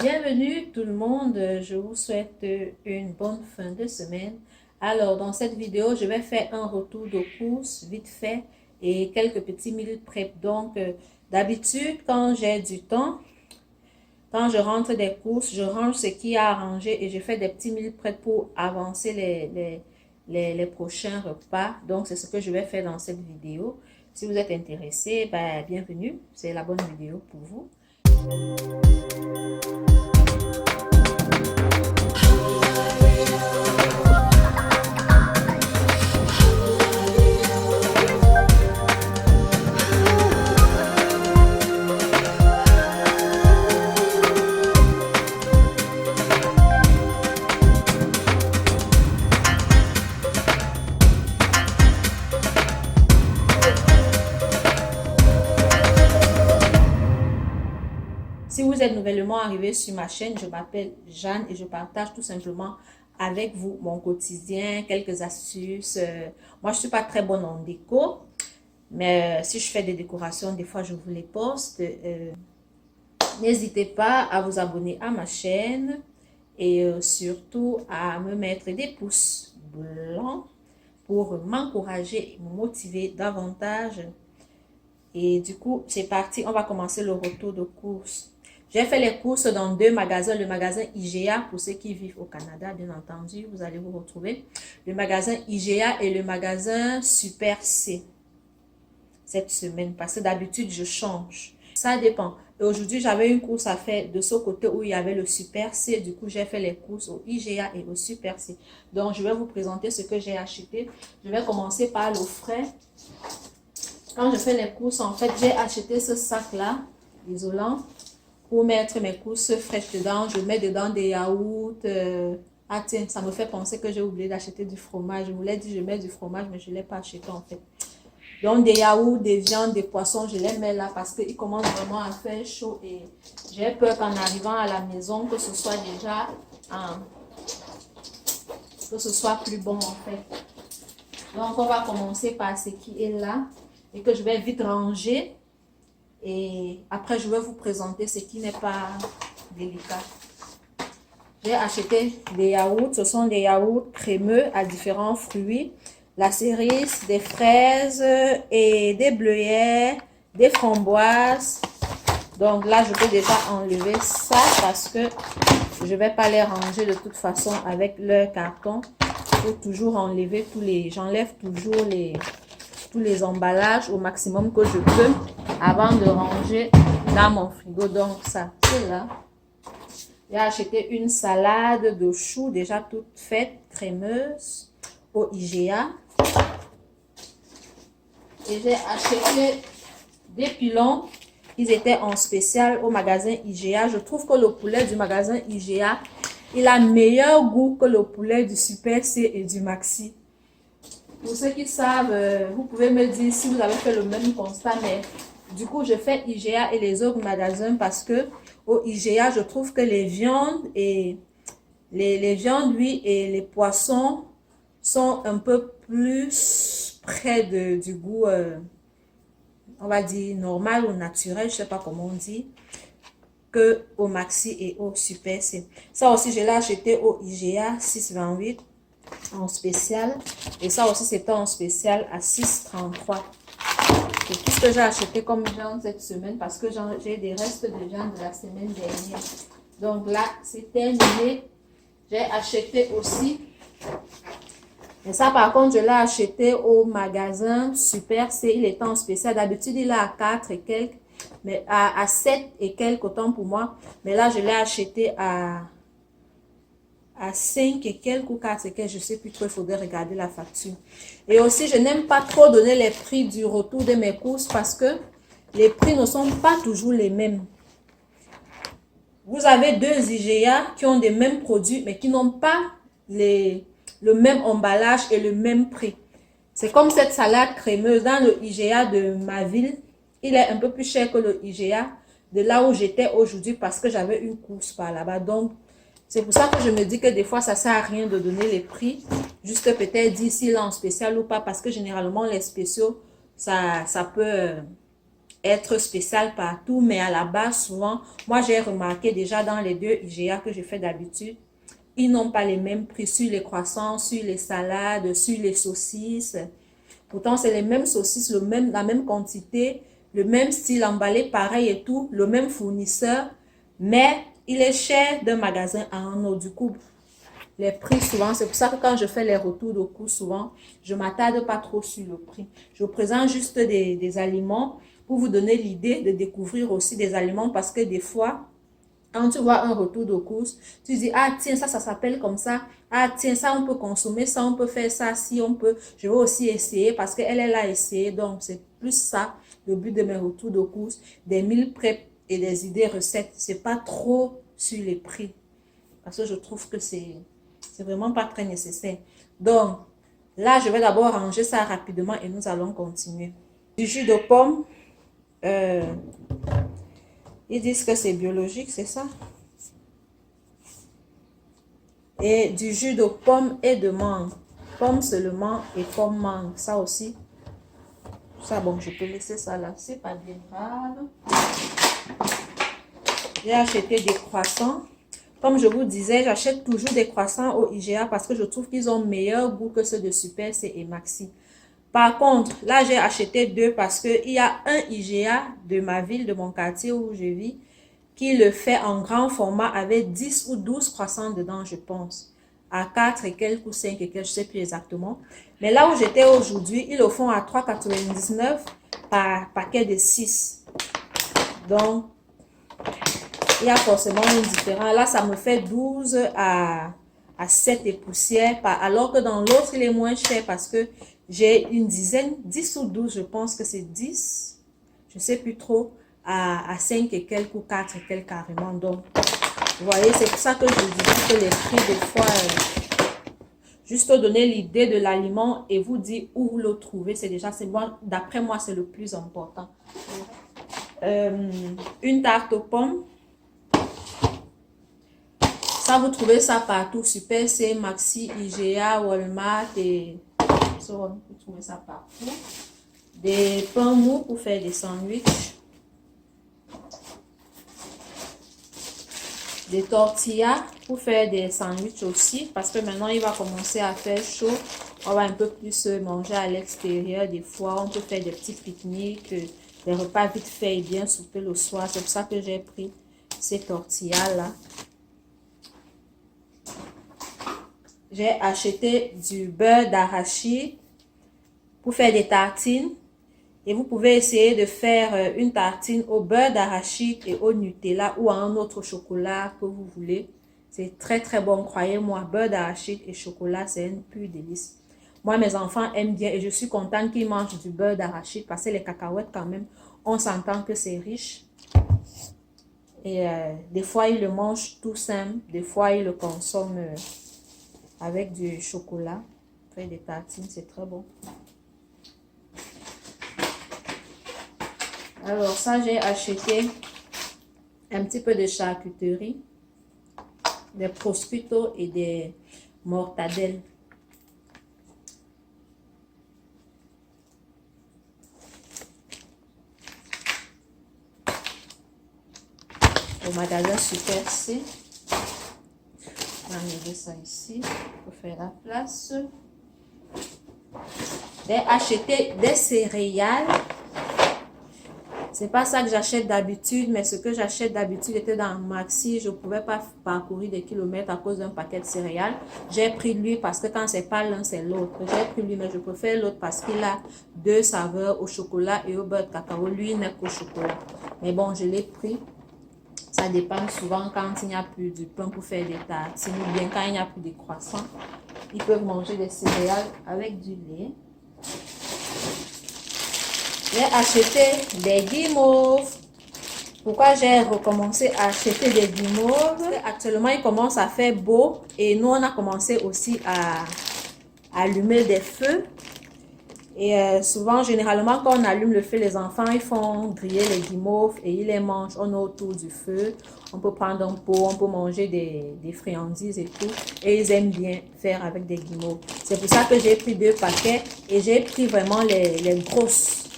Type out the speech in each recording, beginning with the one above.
Bienvenue tout le monde, je vous souhaite une bonne fin de semaine. Alors dans cette vidéo, je vais faire un retour de course vite fait et quelques petits meal prep. Donc d'habitude quand j'ai du temps, quand je rentre des courses, je range ce qui est à ranger et je fais des petits meal prep pour avancer les prochains repas. Donc c'est ce que je vais faire dans cette vidéo. Si vous êtes intéressé, ben, bienvenue, c'est la bonne vidéo pour vous. Si vous êtes nouvellement arrivé sur ma chaîne, je m'appelle Jeanne et je partage tout simplement avec vous mon quotidien, quelques astuces. Moi, je ne suis pas très bonne en déco, mais si je fais des décorations, des fois, je vous les poste. N'hésitez pas à vous abonner à ma chaîne et surtout à me mettre des pouces blancs pour m'encourager et me motiver davantage. Et du coup, c'est parti, on va commencer le retour de course. J'ai fait les courses dans deux magasins, le magasin IGA pour ceux qui vivent au Canada, bien entendu, vous allez vous retrouver. Le magasin IGA et le magasin Super C cette semaine parce que d'habitude, je change. Ça dépend. Et aujourd'hui, j'avais une course à faire de ce côté où il y avait le Super C. Du coup, j'ai fait les courses au IGA et au Super C. Donc, je vais vous présenter ce que j'ai acheté. Je vais commencer par l'eau frais. Quand je fais les courses, en fait, j'ai acheté ce sac-là, isolant, pour mettre mes courses fraîches dedans. Je mets dedans des yaourts. Ah tiens, ça me fait penser que j'ai oublié d'acheter du fromage. Je vous l'ai dit, je mets du fromage, mais je ne l'ai pas acheté en fait. Donc des yaourts, des viandes, des poissons, je les mets là parce qu'il commence vraiment à faire chaud. Et j'ai peur qu'en arrivant à la maison, que ce soit déjà, que ce soit plus bon en fait. Donc on va commencer par ce qui est là et que je vais vite ranger. Et après, je vais vous présenter ce qui n'est pas délicat. J'ai acheté des yaourts. Ce sont des yaourts crémeux à différents fruits. La cerise, des fraises et des bleuets, des framboises. Donc là, je peux déjà enlever ça parce que je ne vais pas les ranger de toute façon avec le carton. Il faut toujours enlever j'enlève toujours tous les emballages au maximum que je peux avant de ranger dans mon frigo. Donc ça, c'est là. J'ai acheté une salade de choux déjà toute faite, crémeuse, au IGA. Et j'ai acheté des pilons. Ils étaient en spécial au magasin IGA. Je trouve que le poulet du magasin IGA, il a meilleur goût que le poulet du Super C et du Maxi. Pour ceux qui savent, vous pouvez me dire si vous avez fait le même constat, mais du coup, je fais IGA et les autres magasins parce que au IGA, je trouve que les viandes et les viandes, oui, et les poissons sont un peu plus près du goût, on va dire, normal ou naturel, je sais pas comment on dit, que au Maxi et au Super C. Ça aussi, je l'ai acheté au IGA 6,28 en spécial. Et ça aussi, c'était en spécial à 6,33. C'est tout ce que j'ai acheté comme viande cette semaine parce que j'ai des restes de viande de la semaine dernière. Donc là, c'est terminé. J'ai acheté aussi. Et ça, par contre, je l'ai acheté au magasin Super C. Il était en spécial. D'habitude, il est à 4 et quelques. Mais à 7 et quelques, autant pour moi. Mais là, je l'ai acheté à 5 et quelques ou 4 et quelques, je ne sais plus trop, il faudrait regarder la facture. Et aussi, je n'aime pas trop donner les prix du retour de mes courses parce que les prix ne sont pas toujours les mêmes. Vous avez deux IGA qui ont des mêmes produits, mais qui n'ont pas le même emballage et le même prix. C'est comme cette salade crémeuse dans le IGA de ma ville. Il est un peu plus cher que le IGA de là où j'étais aujourd'hui parce que j'avais une course par là-bas. Donc, c'est pour ça que je me dis que des fois, ça ne sert à rien de donner les prix. Juste peut-être dire s'il est en spécial ou pas. Parce que généralement, les spéciaux, ça peut être spécial partout, mais à la base, souvent, moi j'ai remarqué déjà dans les 2 IGA que je fais d'habitude, ils n'ont pas les mêmes prix sur les croissants, sur les salades, sur les saucisses. Pourtant, c'est les mêmes saucisses, la même quantité, le même style emballé, pareil et tout, le même fournisseur, mais il est cher d'un magasin à un autre. Du coup, les prix souvent, c'est pour ça que quand je fais les retours de coûts, souvent, je ne m'attarde pas trop sur le prix. Je vous présente juste des aliments pour vous donner l'idée de découvrir aussi des aliments parce que des fois, quand tu vois un retour de course, tu dis, ah tiens, ça s'appelle comme ça. Ah tiens, ça, on peut consommer ça, on peut faire ça, si on peut. Je vais aussi essayer parce qu'elle, elle a essayé. Donc, c'est plus ça, le but de mes retours de course, des meal prep et des idées recettes. C'est pas trop sur les prix parce que je trouve que c'est vraiment pas très nécessaire. Donc, là, je vais d'abord ranger ça rapidement et nous allons continuer. Du jus de pomme. Ils disent que c'est biologique, c'est ça? Et du jus de pomme et de mangue. Pomme seulement et pomme mangue. Ça aussi. Ça, bon, je peux laisser ça là. C'est pas bien grave. J'ai acheté des croissants. Comme je vous disais, j'achète toujours des croissants au IGA parce que je trouve qu'ils ont meilleur goût que ceux de Super C et Maxi. Par contre, là, j'ai acheté 2 parce qu'il y a un IGA de ma ville, de mon quartier où je vis, qui le fait en grand format avec 10 ou 12 croissants dedans, je pense. À 4 et quelques ou 5 et quelques, je ne sais plus exactement. Mais là où j'étais aujourd'hui, ils le font à 3,99 par paquet de 6. Donc, il y a forcément une différence. Là, ça me fait 12 à 7 et poussière, alors que dans l'autre, il est moins cher parce que j'ai une dizaine, 10 ou 12, je pense que c'est 10, je ne sais plus trop, à 5 et quelques ou 4 et quelques carrément. Donc, vous voyez, c'est pour ça que je dis que les prix, des fois, juste donner l'idée de l'aliment et vous dire où vous le trouvez, c'est déjà, d'après moi, c'est le plus important. Une tarte aux pommes. Ça, vous trouvez ça partout. Super C, Maxi, IGA, Walmart et so, vous trouvez ça partout. Des pains mous pour faire des sandwichs. Des tortillas pour faire des sandwichs aussi. Parce que maintenant, il va commencer à faire chaud. On va un peu plus manger à l'extérieur. Des fois, on peut faire des petits pique-niques. Des repas vite faits et bien souper le soir. C'est pour ça que j'ai pris ces tortillas-là. J'ai acheté du beurre d'arachide pour faire des tartines. Et vous pouvez essayer de faire une tartine au beurre d'arachide et au Nutella ou à un autre chocolat que vous voulez. C'est très très bon, croyez-moi. Beurre d'arachide et chocolat, c'est une pure délice. Moi, mes enfants aiment bien et je suis contente qu'ils mangent du beurre d'arachide parce que les cacahuètes quand même, on s'entend que c'est riche. Et des fois, ils le mangent tout simple. Des fois, ils le consomment avec du chocolat. Faire des tartines, c'est très bon. Alors ça, j'ai acheté un petit peu de charcuterie, des prosciutto et des mortadelles. Au magasin Super C. On va enlever ça ici pour faire la place. J'ai acheté des céréales. C'est pas ça que j'achète d'habitude, mais ce que j'achète d'habitude était dans Maxi. Je ne pouvais pas parcourir des kilomètres à cause d'un paquet de céréales. J'ai pris lui parce que quand c'est pas l'un, c'est l'autre. J'ai pris lui, mais je préfère l'autre parce qu'il a 2 saveurs au chocolat et au beurre de cacao. Lui, il n'est qu'au chocolat. Mais bon, je l'ai pris. Ça dépend souvent quand il n'y a plus du pain pour faire des tartines ou bien quand il n'y a plus de croissants. Ils peuvent manger des céréales avec du lait. J'ai acheté des guimauves. Pourquoi j'ai recommencé à acheter des guimauves? Actuellement, il commence à faire beau et nous, on a commencé aussi à allumer des feux. Et souvent, généralement, quand on allume le feu, les enfants, ils font griller les guimauves et ils les mangent. On est autour du feu. On peut prendre un pot, on peut manger des friandises et tout. Et ils aiment bien faire avec des guimauves. C'est pour ça que j'ai pris 2 paquets et j'ai pris vraiment les grosses.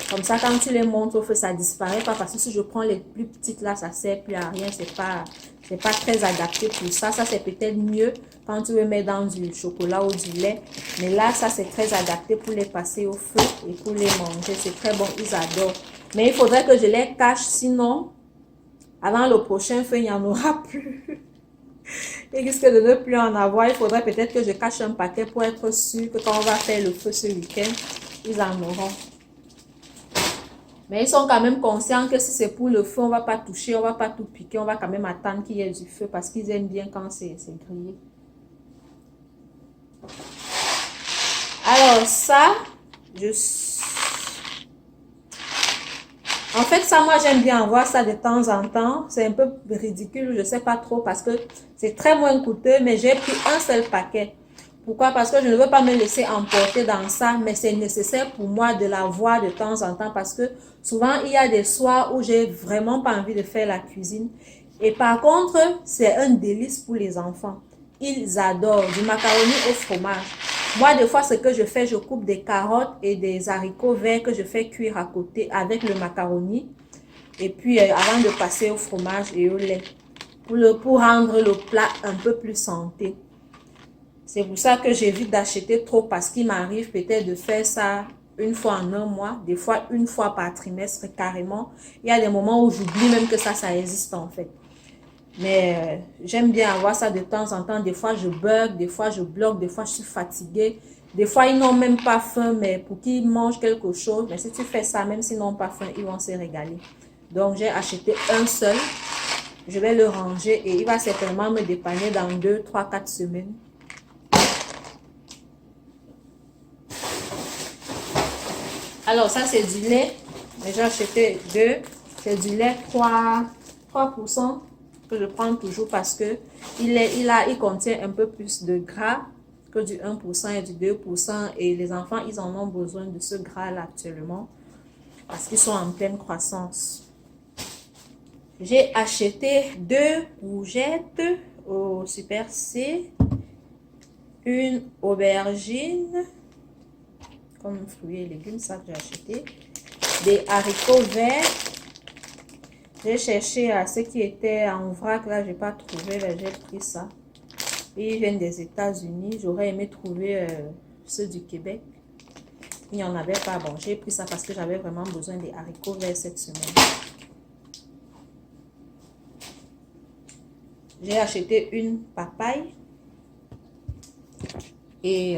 Comme ça, quand tu les montes au feu, ça disparaît pas. Parce que si je prends les plus petites là, ça sert plus à rien. C'est pas très adapté pour ça. Ça, c'est peut-être mieux quand tu veux mettre dans du chocolat ou du lait. Mais là, ça, c'est très adapté pour les passer au feu et pour les manger. C'est très bon, ils adorent. Mais il faudrait que je les cache, sinon, avant le prochain feu, il n'y en aura plus. Il risque de ne plus en avoir. Il faudrait peut-être que je cache un paquet pour être sûr que quand on va faire le feu ce week-end, ils en auront. Mais ils sont quand même conscients que si c'est pour le feu, on ne va pas toucher, on ne va pas tout piquer. On va quand même attendre qu'il y ait du feu parce qu'ils aiment bien quand c'est grillé. Alors ça, en fait, ça, moi, j'aime bien voir ça de temps en temps. C'est un peu ridicule, je ne sais pas trop, parce que c'est très moins coûteux, mais j'ai pris un seul paquet. Pourquoi? Parce que je ne veux pas me laisser emporter dans ça, mais c'est nécessaire pour moi de l'avoir de temps en temps, parce que souvent, il y a des soirs où j'ai vraiment pas envie de faire la cuisine. Et par contre, c'est un délice pour les enfants. Ils adorent du macaroni au fromage. Moi, des fois, ce que je fais, je coupe des carottes et des haricots verts que je fais cuire à côté avec le macaroni. Et puis, avant de passer au fromage et au lait, pour rendre le plat un peu plus santé. C'est pour ça que j'évite d'acheter trop parce qu'il m'arrive peut-être de faire ça une fois en un mois, des fois une fois par trimestre carrément. Il y a des moments où j'oublie même que ça existe en fait. Mais j'aime bien avoir ça de temps en temps. Des fois, je bug, des fois, je bloque, des fois, je suis fatiguée. Des fois, ils n'ont même pas faim, mais pour qu'ils mangent quelque chose. Mais si tu fais ça, même s'ils n'ont pas faim, ils vont se régaler. Donc, j'ai acheté un seul. Je vais le ranger et il va certainement me dépanner dans 2, 3, 4 semaines. Alors, ça, c'est du lait. J'ai acheté 2. C'est du lait 3%. Que je prends toujours parce que il contient un peu plus de gras que du 1% et du 2%. Et les enfants, ils en ont besoin de ce gras-là actuellement parce qu'ils sont en pleine croissance. J'ai acheté 2 courgettes au Super C, une aubergine, comme fruits et légumes, ça que j'ai acheté, des haricots verts. J'ai cherché à ce qui était en vrac, là, je n'ai pas trouvé, j'ai pris ça. Ils viennent des États-Unis, j'aurais aimé trouver ceux du Québec. Il n'y en avait pas, bon, j'ai pris ça parce que j'avais vraiment besoin des haricots verts cette semaine. J'ai acheté une papaye et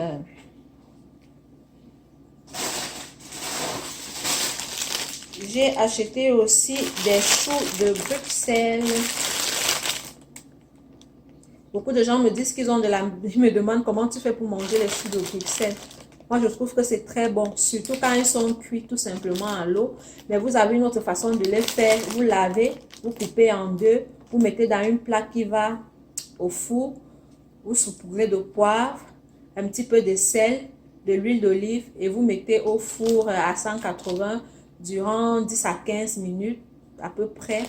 j'ai acheté aussi des choux de Bruxelles. Beaucoup de gens me disent qu'ils ont ils me demandent comment tu fais pour manger les choux de Bruxelles. Moi, je trouve que c'est très bon, surtout quand ils sont cuits tout simplement à l'eau. Mais vous avez une autre façon de les faire. Vous lavez, vous coupez en deux, vous mettez dans une plaque qui va au four, vous saupoudrez de poivre, un petit peu de sel, de l'huile d'olive et vous mettez au four à 180 durant 10 à 15 minutes à peu près.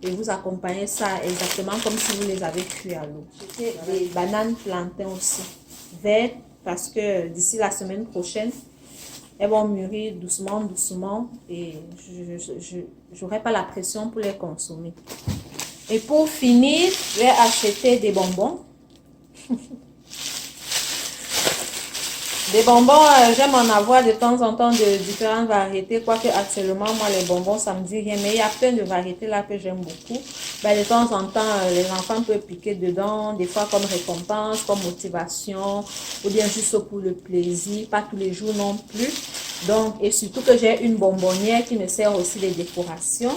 Et vous accompagnez ça exactement comme si vous les avez cuits à l'eau. J'ai des bananes plantains aussi, vertes, parce que d'ici la semaine prochaine, elles vont mûrir doucement, doucement. Et je n'aurai pas la pression pour les consommer. Et pour finir, j'ai acheté des bonbons. Des bonbons, j'aime en avoir de temps en temps de différentes variétés. Quoique actuellement, moi, les bonbons, ça me dit rien. Mais il y a plein de variétés là que j'aime beaucoup. Ben, de temps en temps, les enfants peuvent piquer dedans. Des fois comme récompense, comme motivation. Ou bien juste pour le plaisir. Pas tous les jours non plus. Donc, et surtout que j'ai une bonbonnière qui me sert aussi de décoration.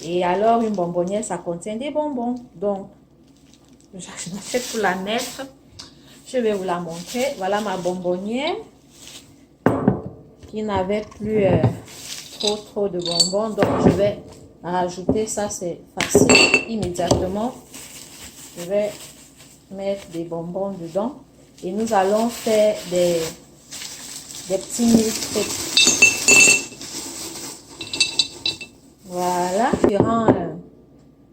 Et alors, une bonbonnière, ça contient des bonbons. Donc, j'achète pour la mettre. Je vais vous la montrer. Voilà ma bonbonnière qui n'avait plus trop de bonbons. Donc, je vais rajouter ça. C'est facile. Immédiatement, je vais mettre des bonbons dedans. Et nous allons faire des petits milkshakes. Voilà.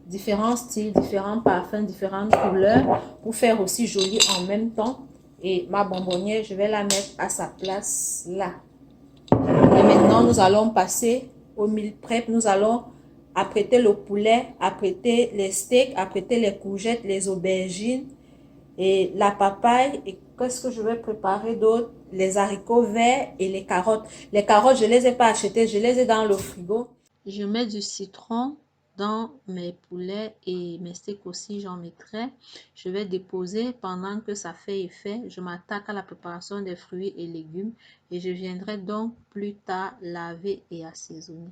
Différents styles, différents parfums, différentes couleurs pour faire aussi joli en même temps. Et ma bonbonnière, je vais la mettre à sa place là. Et maintenant, nous allons passer au meal prep. Nous allons apprêter le poulet, apprêter les steaks, apprêter les courgettes, les aubergines et la papaye. Et qu'est-ce que je vais préparer d'autre? Les haricots verts et les carottes. Les carottes, je ne les ai pas achetées, je les ai dans le frigo. Je mets du citron dans mes poulets et mes steaks aussi, j'en mettrai. Je vais déposer pendant que ça fait effet. Je m'attaque à la préparation des fruits et légumes et je viendrai donc plus tard laver et assaisonner.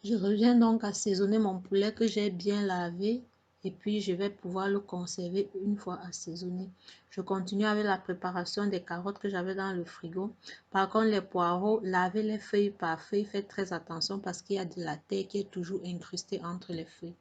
Je reviens donc assaisonner mon poulet que j'ai bien lavé et puis je vais pouvoir le conserver une fois assaisonné. Je continue avec la préparation des carottes que j'avais dans le frigo. Par contre, les poireaux, lavez les feuilles par feuille. Faites très attention parce qu'il y a de la terre qui est toujours incrustée entre les feuilles.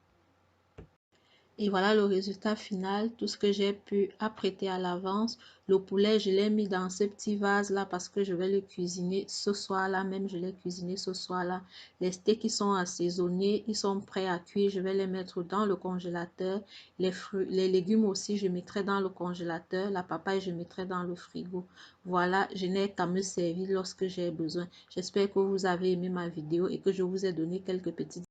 Et voilà le résultat final, tout ce que j'ai pu apprêter à l'avance. Le poulet, je l'ai mis dans ce petit vase-là parce que je vais le cuisiner ce soir-là, même je l'ai cuisiné ce soir-là. Les steaks qui sont assaisonnés, ils sont prêts à cuire, je vais les mettre dans le congélateur. Les fruits, les légumes aussi, je mettrai dans le congélateur. La papaye, je mettrai dans le frigo. Voilà, je n'ai qu'à me servir lorsque j'ai besoin. J'espère que vous avez aimé ma vidéo et que je vous ai donné quelques petites